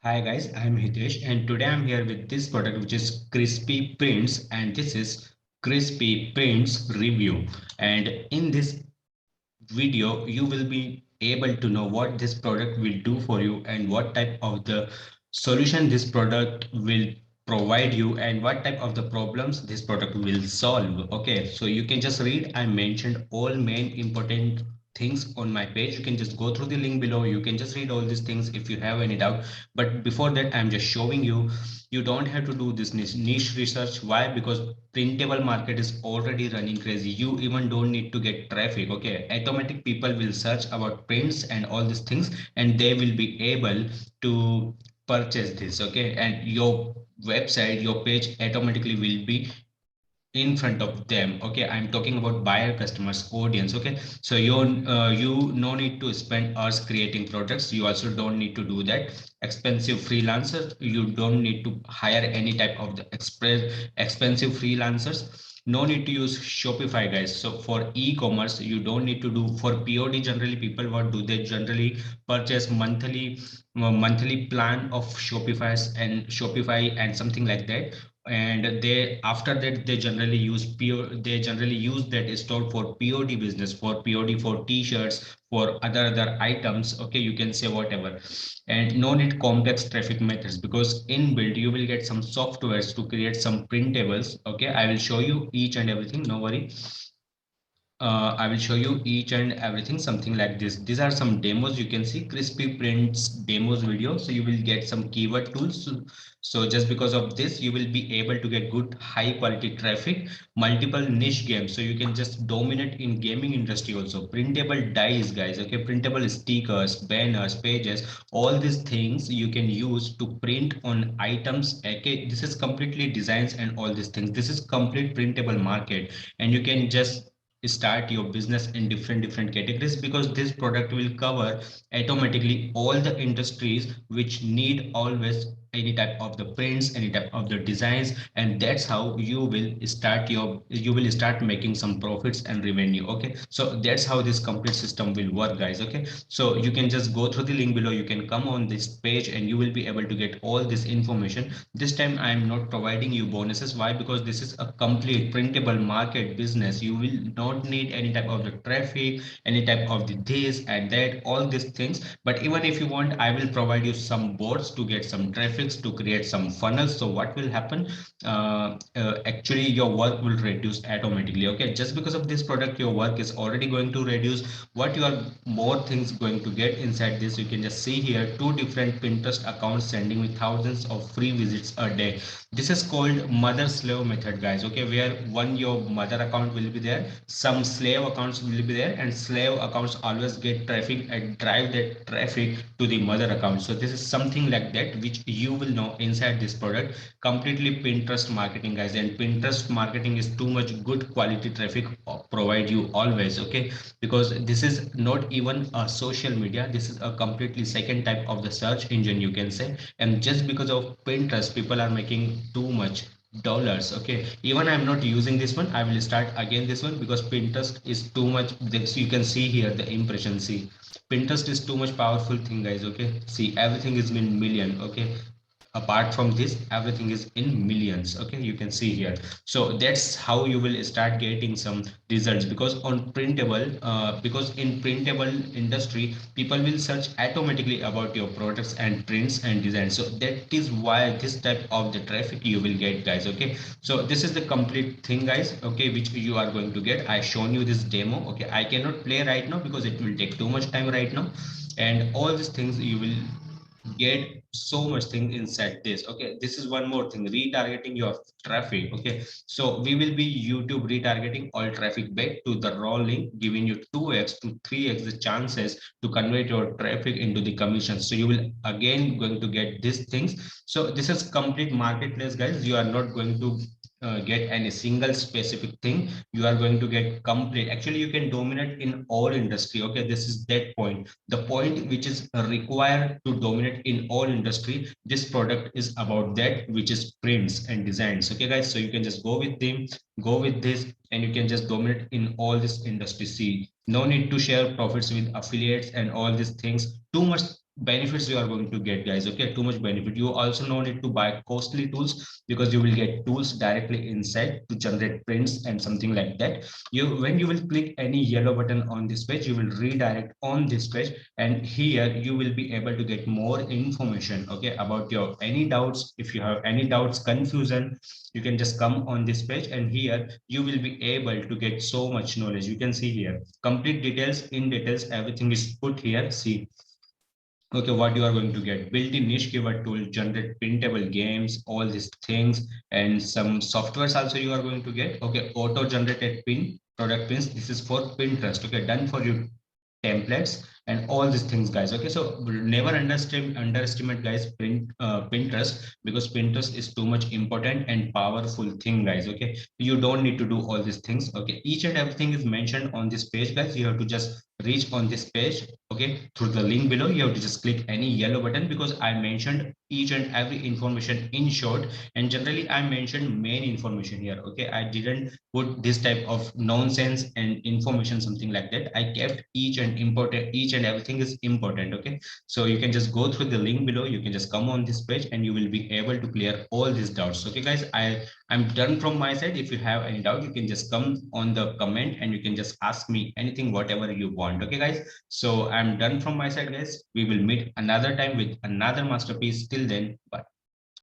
Hi guys, I'm Hitesh and today I'm here with this product which is Crispy Prints and this is Crispy Prints review. And in this video, you will be able to know what this product will do for you and what type of the solution this product will provide you and what type of the problems this product will solve. Okay, so you can just read. I mentioned all main important things on my page. You can just go through the link below. You can just read all these things if you have any doubt. But before that, I'm just showing you. You don't have to do this niche research. Why? Because printable market is already running crazy. You even don't need to get traffic. Okay, automatic people will search about prints and all these things, and they will be able to purchase this. Okay, and your website, your page automatically will be in front of them. Okay, I'm talking about buyer customers audience. Okay, so you no need to spend hours creating products. You also don't need to do that expensive freelancers. You don't need to hire any type of the expensive freelancers. No need to use Shopify, guys. So for e-commerce, you don't need to do. For POD, generally people, what do they generally purchase monthly plan of Shopify and something like that, and they after that they generally use that store for POD business, for POD, for t-shirts, for other items. Okay, you can say whatever, and no need complex traffic methods because inbuilt you will get some softwares to create some printables. Okay, I will show you each and everything, no worry. I will show you each and everything, something like this. These are some demos. You can see Crispy Prints demos video. So you will get some keyword tools. So just because of this, you will be able to get good high quality traffic, multiple niche games. So you can just dominate in gaming industry also. Printable dies, guys. Okay, printable stickers, banners, pages, all these things you can use to print on items. Okay, this is completely designs and all these things. This is complete printable market, and you can just start your business in different categories because this product will cover automatically all the industries which need always any type of the prints, any type of the designs, and that's how you will start making some profits and revenue. Okay, so that's how this complete system will work, guys. Okay, so you can just go through the link below. You can come on this page and you will be able to get all this information. This time I am not providing you bonuses. Why? Because this is a complete printable market business. You will not need any type of the traffic, any type of the this and that, all these things. But even if you want, I will provide you some boards to get some traffics, to create some funnels. So what will happen? Actually your work will reduce automatically. Okay, just because of this product your work is already going to reduce. What you are more things going to get inside this, you can just see here, two different Pinterest accounts sending me thousands of free visits a day. This is called mother slave method, guys. Okay, where one your mother account will be there, some slave accounts will be there, and slave accounts always get traffic and drive that traffic to the mother account. So this is something like that which you will know inside this product. Completely Pinterest marketing, guys, and Pinterest marketing is too much good quality traffic provide you always. Okay, because this is not even a social media, this is a completely second type of the search engine, you can say. And just because of Pinterest people are making too much dollars. Okay, even I'm not using this one, I will start again this one because Pinterest is too much. This you can see here the impression. See, Pinterest is too much powerful thing, guys. Okay, see, everything is in million. Okay, apart from this everything is in millions. Okay, you can see here. So that's how you will start getting some results because on printable because in printable industry people will search automatically about your products and prints and designs. So that is why this type of the traffic you will get, guys. Okay, so this is the complete thing, guys. Okay, which you are going to get. I shown you this demo. Okay, I cannot play right now because it will take too much time right now, and all these things you will get so much thing inside this. Okay, this is one more thing, retargeting your traffic. Okay, so we will be YouTube retargeting all traffic back to the raw link, giving you 2x to 3x the chances to convert your traffic into the commission. So you will again going to get these things. So this is complete marketplace, guys. You are not going to get any single specific thing. You are going to get complete. Actually you can dominate in all industry. Okay, this is that point, the point which is required to dominate in all industry. This product is about that, which is prints and designs. Okay, guys, so you can just go with them, go with this, and you can just dominate in all this industry. See, no need to share profits with affiliates and all these things. Too much benefits you are going to get, guys. Okay, too much benefit. You also no need to buy costly tools, because you will get tools directly inside to generate prints and something like that. You, when you will click any yellow button on this page, you will redirect on this page, and here you will be able to get more information, okay, about your any doubts. If you have any doubts, confusion, you can just come on this page, and here you will be able to get so much knowledge. You can see here complete details, in details, everything is put here. See, okay, what you are going to get: built-in niche keyword tool, generate printable games, all these things, and some softwares also you are going to get. Okay, auto generated pin, product pins, this is for Pinterest. Okay, done for you, templates, and all these things, guys. Okay, so never underestimate, guys, Pinterest, because Pinterest is too much important and powerful thing, guys. Okay, you don't need to do all these things. Okay, each and everything is mentioned on this page, guys. You have to just reach on this page, okay, through the link below. You have to just click any yellow button, because I mentioned each and every information in short, and generally I mentioned main information here. Okay, I didn't put this type of nonsense and information, something like that. I kept each and important, each and everything is important. Okay, so you can just go through the link below, you can just come on this page, and you will be able to clear all these doubts. Okay, guys, I'm done from my side. If you have any doubt, you can just come on the comment, and you can just ask me anything, whatever you want. Okay, guys, so I'm done from my side, guys. We will meet another time with another masterpiece. Till then, bye.